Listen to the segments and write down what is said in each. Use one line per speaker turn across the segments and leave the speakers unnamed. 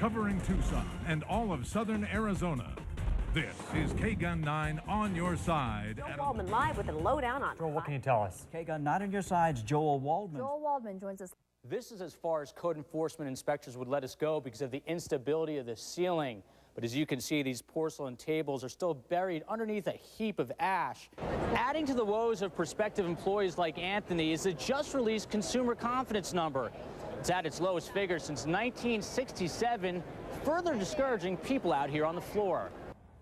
covering Tucson and all of southern Arizona. This is K-Gun 9 on your side.
Joel Waldman live with a lowdown on.
Joel, what can you tell us?
K-Gun 9 on your side's Joel Waldman.
Joel Waldman joins us.
This is as far as code enforcement inspectors would let us go because of the instability of the ceiling. But as you can see, these porcelain tables are still buried underneath a heap of ash. Adding to the woes of prospective employees like Anthony is the just-released consumer confidence number. It's at its lowest figure since 1967, further discouraging people out here on the floor.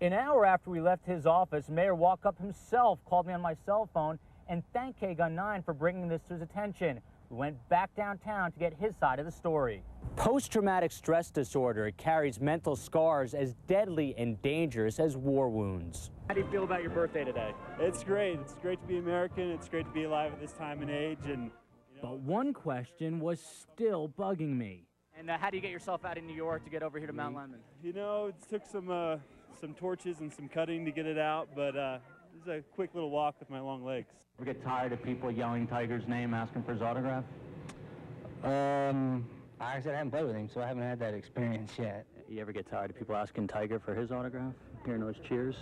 An hour after we left his office, Mayor Walkup himself called me on my cell phone and thanked K-Gun 9 for bringing this to his attention. We went back downtown to get his side of the story. Post-traumatic stress disorder carries mental scars as deadly and dangerous as war wounds. How do you feel about your birthday today?
It's great. It's great to be American. It's great to be alive at this time and age. And
But one question was still bugging me. And how do you get yourself out of New York to get over here to Mount Lemon?
You know, it took some torches and some cutting to get it out, but it's a quick little walk with my long legs.
Ever get tired of people yelling Tiger's name, asking for his autograph?
I said I haven't played with him, so I haven't had that experience yet.
You ever get tired of people asking Tiger for his autograph? Hearing those cheers?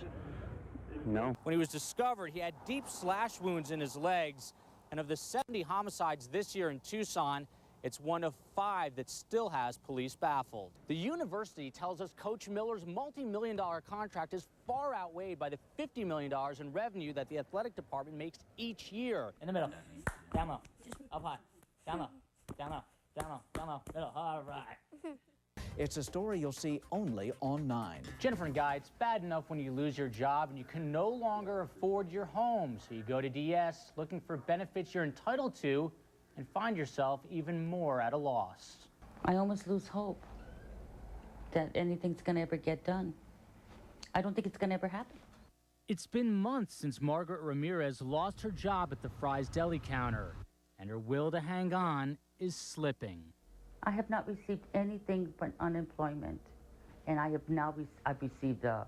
No.
When he was discovered, he had deep slash wounds in his legs. And of the 70 homicides this year in Tucson, it's one of 5 that still has police baffled. The university tells us Coach Miller's multi-million-dollar contract is far outweighed by the $50 million in revenue that the athletic department makes each year. In the middle. Down low. Up high. Down low. Down low. Down low. Down low. Middle. All right.
It's a story you'll see only on 9.
Jennifer and Guy, it's bad enough when you lose your job and you can no longer afford your home. So you go to DS looking for benefits you're entitled to and find yourself even more at a loss.
I almost lose hope that anything's going to ever get done. I don't think it's going to ever happen.
It's been months since Margaret Ramirez lost her job at the Fry's Deli counter, and her will to hang on is slipping.
I have not received anything but unemployment, and I've received a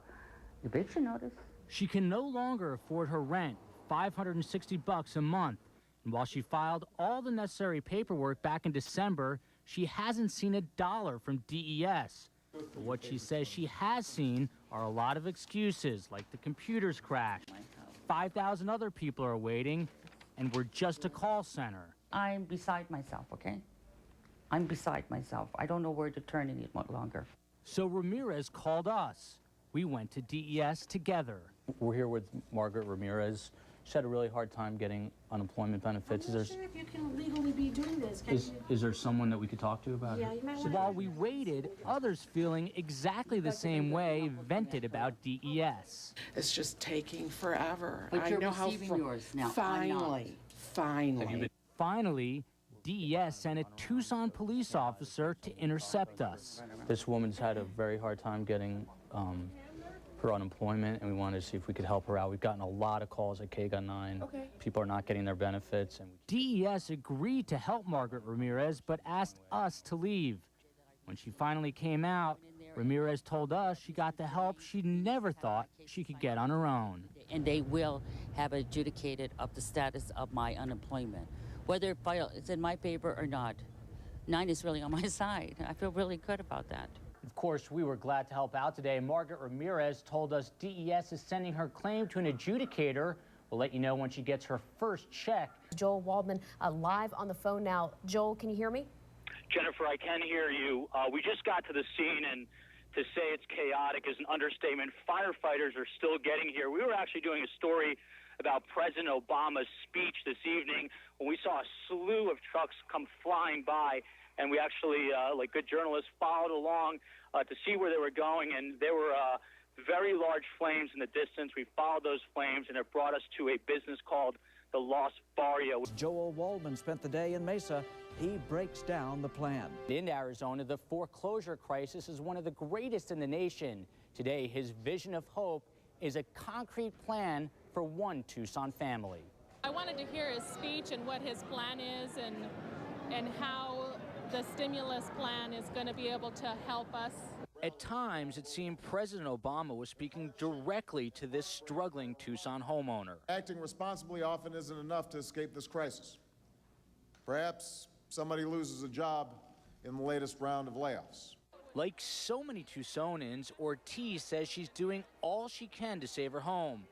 eviction notice.
She can no longer afford her rent, $560 a month. And while she filed all the necessary paperwork back in December, she hasn't seen a dollar from DES. But what she says she has seen are a lot of excuses, like the computers crashed, 5,000 other people are waiting, and we're just a call center.
I'm beside myself, okay? I'm beside myself. I don't know where to turn any longer.
So Ramirez called us. We went to DES together. We're here with Margaret Ramirez. She had a really hard time getting unemployment benefits.
I'm not sure if you can legally be doing this.
Is there someone that we could talk to about it?
Yeah, you might
So while we waited, others feeling exactly the same way vented about DES.
It's just taking forever.
But you're
I know
receiving yours now.
Finally.
Finally, DES sent a Tucson police officer to intercept us. This woman's had a very hard time getting her unemployment, and we wanted to see if we could help her out. We've gotten a lot of calls at K-Gun 9.
Okay.
People are not getting their benefits. And DES agreed to help Margaret Ramirez, but asked us to leave. When she finally came out, Ramirez told us she got the help she never thought she could get on her own.
And they will have adjudicated of the status of my unemployment. Whether it's in my favor or not, 9 is really on my side. I feel really good about that.
Of course, we were glad to help out today. Margaret Ramirez told us DES is sending her claim to an adjudicator. We'll let you know when she gets her first check.
Joel Waldman live on the phone now. Joel, can you hear me?
Jennifer, I can hear you. We just got to the scene, and to say it's chaotic is an understatement. Firefighters are still getting here. We were actually doing a story about President Obama's speech this evening when we saw a slew of trucks come flying by, and we actually, like good journalists, followed along to see where they were going, and there were very large flames in the distance. We followed those flames, and it brought us to a business called the Los Barrio.
Joel Waldman spent the day in Mesa. He breaks down the plan.
In Arizona, the foreclosure crisis is one of the greatest in the nation. Today, his vision of hope is a concrete plan for one Tucson family.
I wanted to hear his speech and what his plan is and how the stimulus plan is going to be able to help us.
At times, it seemed President Obama was speaking directly to this struggling Tucson homeowner.
Acting responsibly often isn't enough to escape this crisis. Perhaps somebody loses a job in the latest round of layoffs.
Like so many Tucsonans, Ortiz says she's doing all she can to save her home,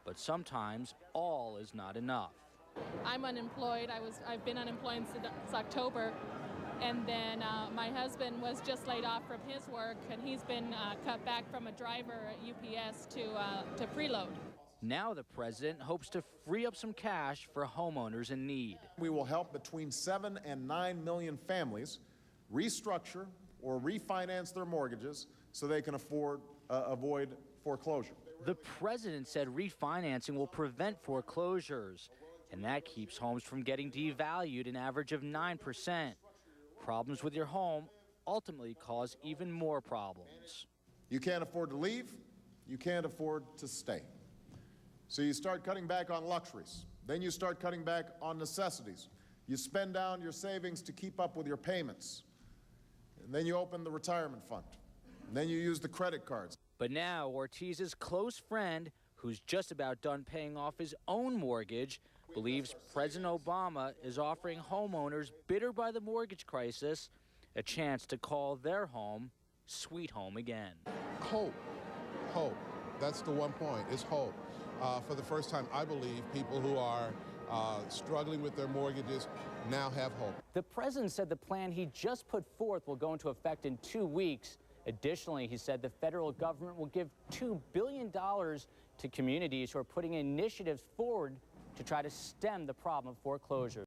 but sometimes all is not enough.
I'm unemployed. I've been unemployed since October, and then my husband was just laid off from his work, and he's been cut back from a driver at UPS to preload.
Now the president hopes to free up some cash for homeowners in need.
We will help between 7 and 9 million families restructure or refinance their mortgages so they can avoid foreclosure.
The president said refinancing will prevent foreclosures, and that keeps homes from getting devalued an average of 9%. Problems with your home ultimately cause even more problems.
You can't afford to leave, you can't afford to stay. So you start cutting back on luxuries. Then you start cutting back on necessities. You spend down your savings to keep up with your payments. And then you open the retirement fund. And then you use the credit cards.
But now Ortiz's close friend, who's just about done paying off his own mortgage, believes President Obama is offering homeowners bitter by the mortgage crisis a chance to call their home sweet home again.
Hope. Hope. That's the one point, is hope. For the first time, I believe people who are struggling with their mortgages now have hope.
The president said the plan he just put forth will go into effect in 2 weeks. Additionally, he said the federal government will give $2 billion to communities who are putting initiatives forward to try to stem the problem of foreclosure.